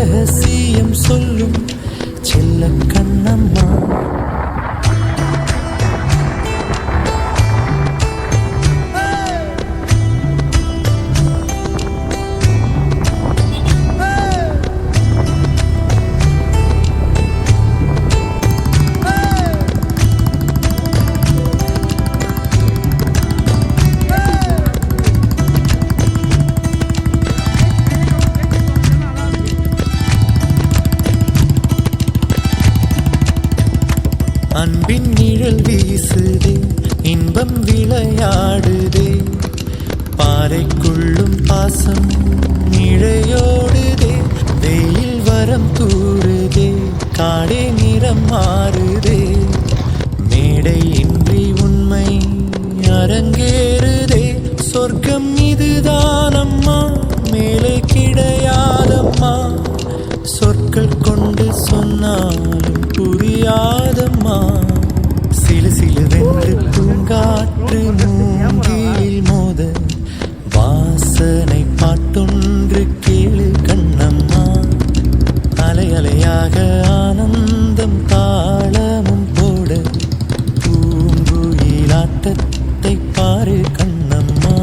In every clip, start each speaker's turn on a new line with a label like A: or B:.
A: ரகசியம் சொல்லும் செல்ல கண்ணம்மா. அன்பின் நிழல் வீசுதே, இன்பம் விளையாடுதே, பாறைக்குள்ளும் பாசம் இழையோடுதே, வெயில் வரம் தூறுதே, காடே நிறம் மாறுதே, மேடை இன்றி உண்மை அரங்கேறுதே, சொர்க்கம் இதுதானம்மா மேலே கிடையாதம்மா, சொற்கள் கொண்டு சொன்னாலும் புரியாதம்மா, சிலு சிலுவென்று பூங்காற்று மூங்கில் மோத வாசனை பாட்டொன்று கேளு கண்ணம்மா, அலை அலையாக ஆனந்தம் தாளமும் போட பூங்குயிலாட்டத்தை பாரு கண்ணம்மா.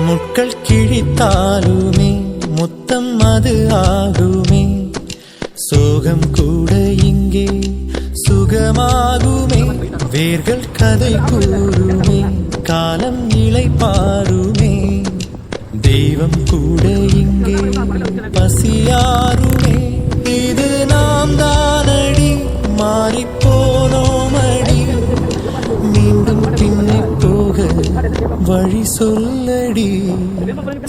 A: முட்கள் கிழித்தாலுமே முத்தம் அது ஆகுமே, சோகம் கூட இங்கே சுகமாகுமே, வேர்கள் கதை கூறுமே, காலம் இலை பாருமே, தெய்வம் கூட இங்கே பசியாருமே, இது நாம் தானடி மாறிப்போனோமடி, மீண்டும் பின்னே போக வழி சொல்லடி,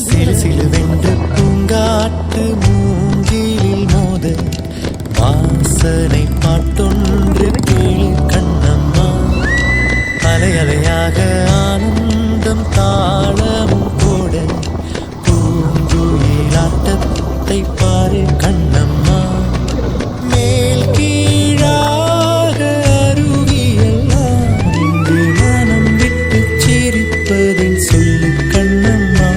A: சிலு சிலுவென்று பூங்காற்று மூங்கிலில் மோத வாசனை பாட்டொன்று கேளு கண்ணம்மா, அலை அலையாக ஆனந்தம் தாளமும் போட பூங்குயிலாட்டத்தை பாரு கண்ணம்மா, மேல் கீழாக அருவியெல்லாம் இங்கு மனம் விட்டு சிரிப்பதில் சொல்லு கண்ணம்மா,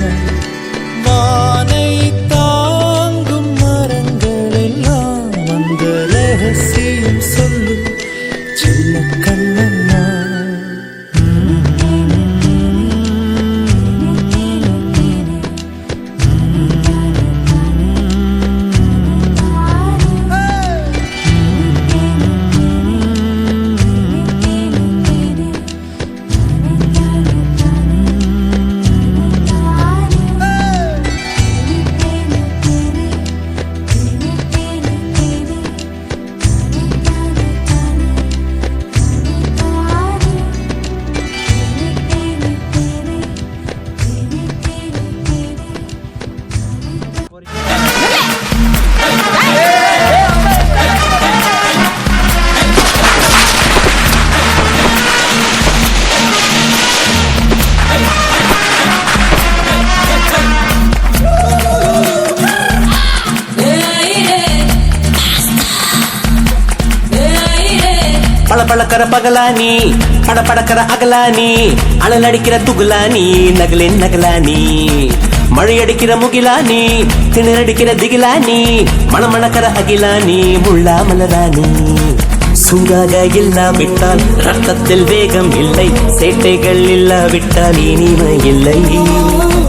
A: வானை தாங்கும் மரங்கள் எல்லாம் அந்த ரகசியம் சொல்லு செல்ல கண்ணம்மா.
B: பழக்கற பகலானி படப்படக்கிற அகலானி அனல் அடிக்கிற துகுலானி நகலின் நகலானி மழையடிக்கிற முகிலானி திணறடிக்கிற திகிலானி மணமணக்கிற அகிலானி முள்ளா மலரானி சூடாக இல்லாவிட்டால் ரத்தத்தில் வேகம் இல்லை, சேட்டைகள் இல்லாவிட்டால் இனிமை இல்லை,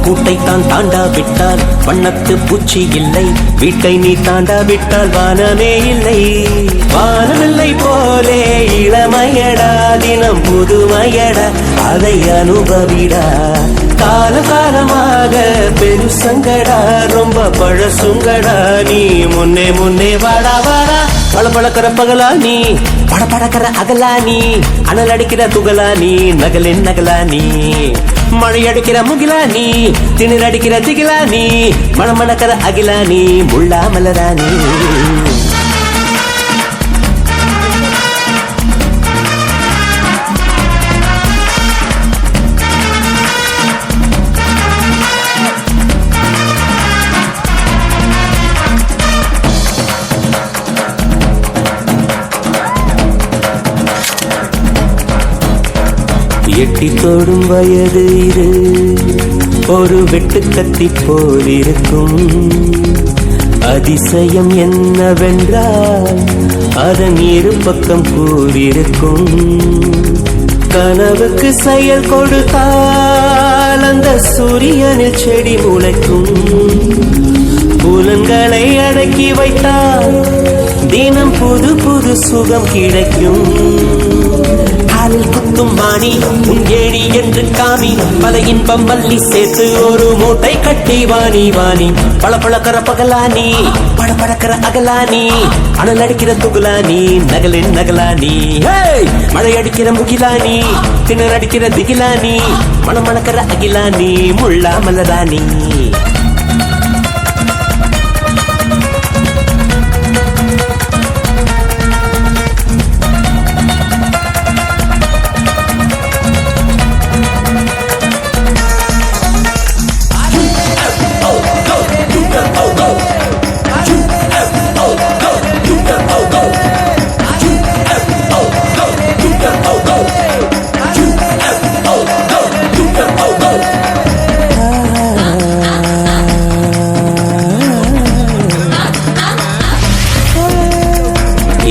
B: கூட்டைத்தான் தாண்டாவிட்டால் வண்ணத்து பூச்சி இல்லை, வீட்டை நீ தாண்டாவிட்டால் வானமே இல்லை, வானமில்லை போலே இளமையடா தினம் புதுமையடா அதை அனுபவிடா காலம் காலமாக பெருசங்கடா ரொம்ப பழசுங்கடா நீ முன்னே முன்னே வாடா வாடா பளபளக்கிற பகலா நீ படபடக்கிற அகலா நீ அனல் அடிக்கிற துகளா நீ நகலின் நகலா நீ மழை அடிக்கிற முகிலா நீ திணிர் அடிக்கிற திகிலா நீ மணமணக்கிற அகிலா நீ முள்ளா மலரா நீ எட்டி தொடும் வயது இது ஒரு வெட்டு கத்தி போல் இருக்கும் அதிசயம் என்னவென்றால் அதன் இரு பக்கம் கூறியிருக்கும் கனவுக்கு செயல் கொடுத்தால் அந்த சூரியனில் செடி முளைக்கும் புலன்களை அடக்கி வைத்தால் தினம் புது புது சுகம் கிடைக்கும் காலில் குத்தும் மாணி உன் ஏணி என்று காமி பல இன்பம் மல்லி சேர்த்து ஒரு மூட்டை கட்டி வாணி வாணி பளபளக்கிற பகலானி படபடக்கிற அகலானி அனல் அடிக்கிற துகுலானி நகலின் நகலானி மழை அடிக்கிற முகிலானி திணற அடிக்கிற திகிலானி மணமணக்கிற அகிலானி முள்ளா மலராணி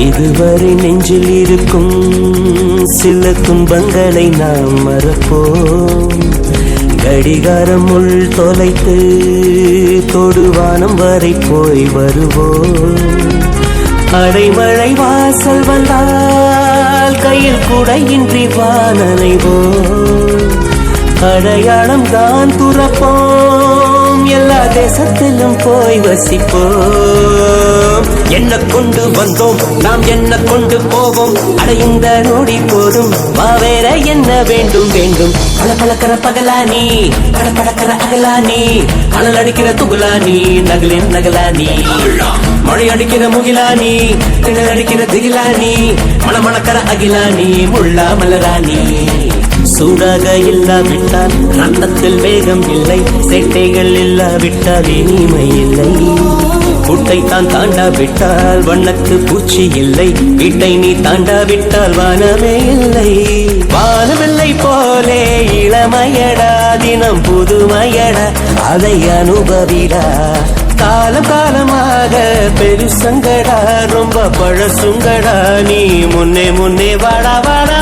B: இதுவரை நெஞ்சில் இருக்கும் சில துன்பங்களை நாம் மறப்போம் கடிகாரம் உள் தொலைத்து தொடுவானம் வரை போய் வருவோம் அடைமழை வாசல் வந்தால் கையில் குடையின்றி வானலைவோம் அடையாளம் தான் துறப்போம் எல்லா தேசத்திலும் போய் வசிப்போம் என்ன கொண்டு வந்தோம் நாம் என்ன கொண்டு போவோம் அடைந்த நொடி போதும் வேற என்ன வேண்டும் வேண்டும் பளபளக்கிற பகலானி படபடக்கிற அகலானி அனல் அடிக்கிற துகுலானி நகலின் நகலானி மழை அடிக்கிற முகிலானி திணற அடிக்கிற திகிலானி மணமணக்கிற அகிலானி முள்ளா மலராணி சூடாக இல்லாவிட்டால் ரத்தத்தில் வேகம் இல்லை சேட்டைகள் இல்லாவிட்டால் இனிமை இல்லை கூட்டை தான் தாண்டாவிட்டால் வண்ணத்து பூச்சி இல்லை வீட்டை நீ தாண்டாவிட்டால் வானமே இல்லை வானமில்லை போலே இளமையடா தினம் புதுமையடா அதை அனுபவிடா காலம் காலமாக பெருசங்கடா ரொம்ப பழசுங்கடா நீ முன்னே முன்னே வாடா வாடா